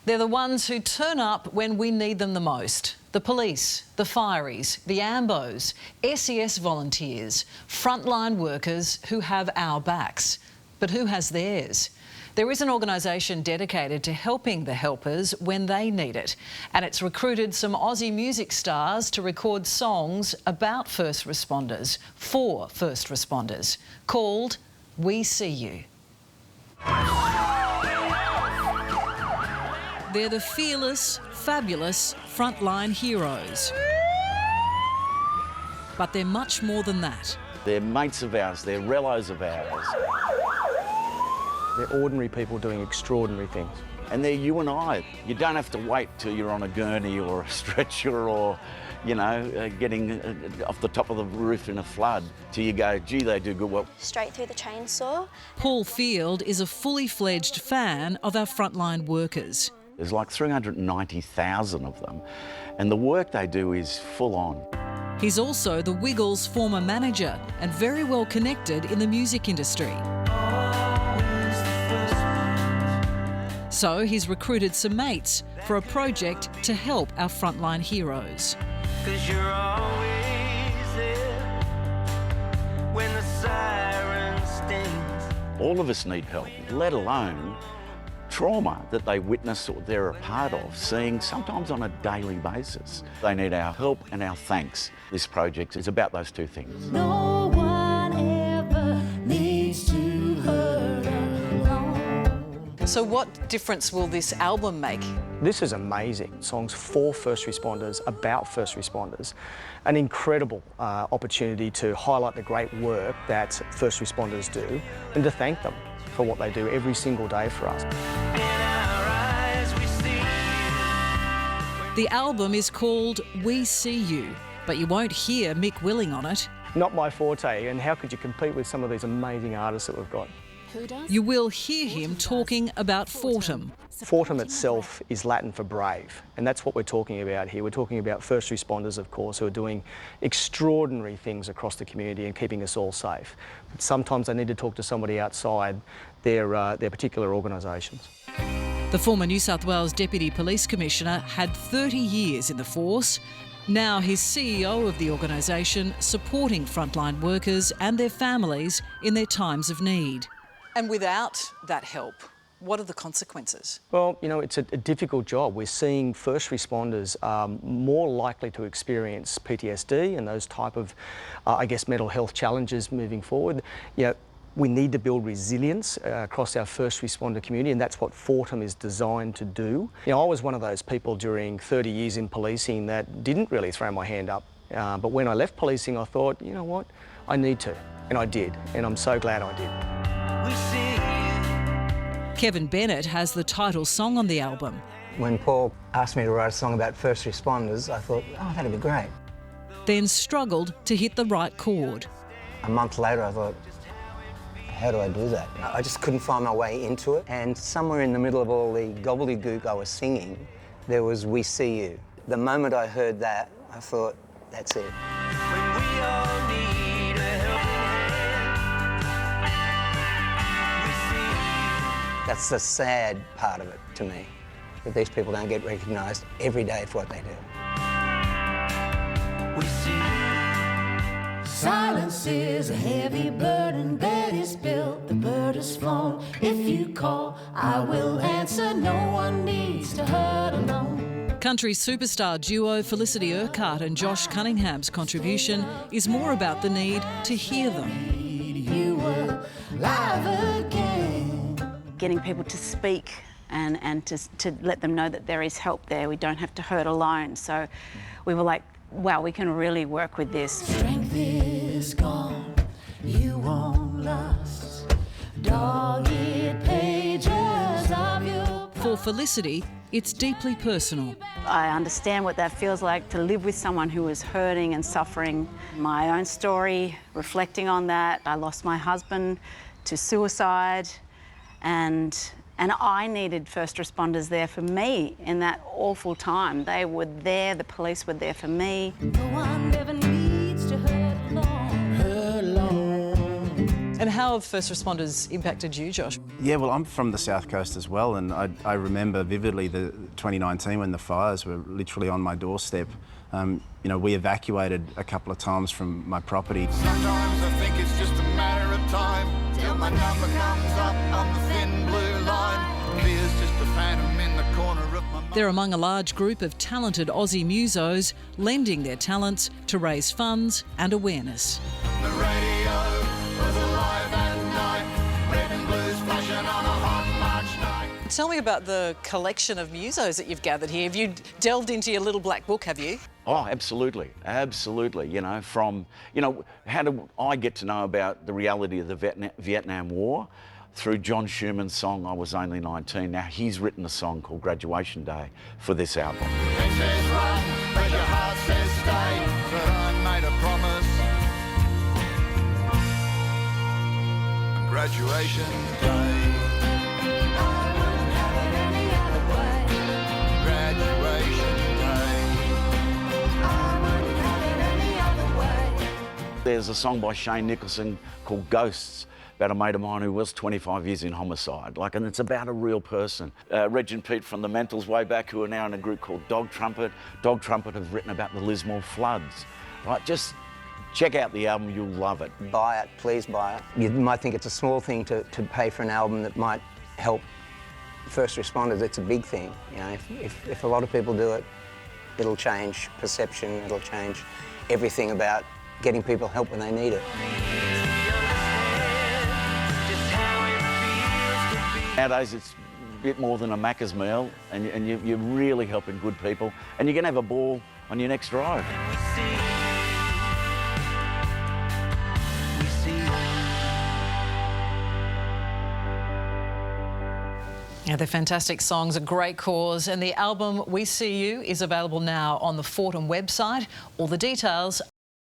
They're the ones who turn up when we need them the most. The police, the fireys, the AMBOs, SES volunteers, frontline workers who have our backs. But who has theirs? There is an organisation dedicated to helping the helpers when they need it, and it's recruited some Aussie music stars to record songs about first responders, for first responders, called We See You. They're the fearless, fabulous frontline heroes. But they're much more than that. They're mates of ours, they're rellos of ours. They're ordinary people doing extraordinary things. And they're you and I. You don't have to wait till you're on a gurney or a stretcher or, you know, getting off the top of the roof in a flood till you go, gee, they do good work. Straight through the chainsaw. Paul Field is a fully fledged fan of our frontline workers. There's like 390,000 of them, and the work they do is full on. He's also the Wiggles' former manager and very well connected in the music industry. So he's recruited some mates for a project to help our frontline heroes. 'Cause you're always there when the siren stings. All of us need help, let alone trauma that they witness or they're a part of, seeing sometimes on a daily basis. They need our help and our thanks. This project is about those two things. No one ever needs to hurt alone. So what difference will this album make? This is amazing. Songs for first responders, about first responders. An incredible opportunity to highlight the great work that first responders do and to thank them for what they do every single day for us. The album is called We See You, but you won't hear Mick Willing on it. Not my forte, and how could you compete with some of these amazing artists that we've got? Who does? You will hear him talking about Fortum. Fortum itself is Latin for brave, and that's what we're talking about here. We're talking about first responders, of course, who are doing extraordinary things across the community and keeping us all safe. But sometimes they need to talk to somebody outside their particular organisations. The former New South Wales Deputy Police Commissioner had 30 years in the force. Now he's CEO of the organisation, supporting frontline workers and their families in their times of need. And without that help, what are the consequences? Well, you know, it's a difficult job. We're seeing first responders more likely to experience PTSD and those type of, I guess, mental health challenges moving forward. You know, we need to build resilience across our first responder community, and that's what Fortum is designed to do. You know, I was one of those people during 30 years in policing that didn't really throw my hand up. But when I left policing, I thought, you know what, I need to, and I did, and I'm so glad I did. Kevin Bennett has the title song on the album. When Paul asked me to write a song about first responders, I thought, oh, that'd be great. Then struggled to hit the right chord. A month later, I thought, how do I do that? I just couldn't find my way into it. And somewhere in the middle of all the gobbledygook I was singing, there was We See You. The moment I heard that, I thought, that's it. When we all need a helping hand, That's the sad part of it to me, that these people don't get recognised every day for what they do. we see you. Silence is a heavy burden, bed is built, the bird is flown. If you call, I will answer, no one needs to hurt alone. Country superstar duo Felicity Urquhart and Josh Cunningham's contribution is more about the need to hear them. You were live again. Getting people to speak and to let them know that there is help there. We don't have to hurt alone. So we were like, wow, we can really work with this. Strength is gone, you won't last. Dog-eared pages of your... For Felicity, it's deeply personal. I understand what that feels like to live with someone who is hurting and suffering. My own story, reflecting on that, I lost my husband to suicide, and I needed first responders there for me in that awful time. They were there, the police were there for me. No one ever needs to hurt alone. Hurt alone. And how have first responders impacted you, Josh? Yeah, well, I'm from the South Coast as well, and I remember vividly the 2019 when the fires were literally on my doorstep. You know, we evacuated a couple of times from my property. Sometimes I think it's just a matter of time till my number comes up on the thin blue line. Fear's just a phantom in the corner of my mind. They're among a large group of talented Aussie musos lending their talents to raise funds and awareness. The radio was alive at night, red and blues flashing on a hot March night. Tell me about the collection of musos that you've gathered here. Have you delved into your little black book, have you? Oh, absolutely, absolutely. You know, how do I get to know about the reality of the Vietnam War? Through John Schumann's song, I Was Only 19. Now, he's written a song called Graduation Day for this album. It says run, but your heart says stay, but I made a promise. On graduation day. There's a song by Shane Nicholson called Ghosts about a mate of mine who was 25 years in homicide. And it's about a real person. Reg and Pete from the Mentals way back, who are now in a group called Dog Trumpet. Dog Trumpet have written about the Lismore floods. Just check out the album, you'll love it. Buy it, please buy it. You might think it's a small thing to pay for an album that might help first responders. It's a big thing. You know, if a lot of people do it, it'll change perception, it'll change everything about getting people help when they need it. Nowadays, it's a bit more than a Macca's meal, and you're really helping good people, and you're going to have a ball on your next drive. Yeah, they're fantastic songs, a great cause, and the album We See You is available now on the Fortum website. All the details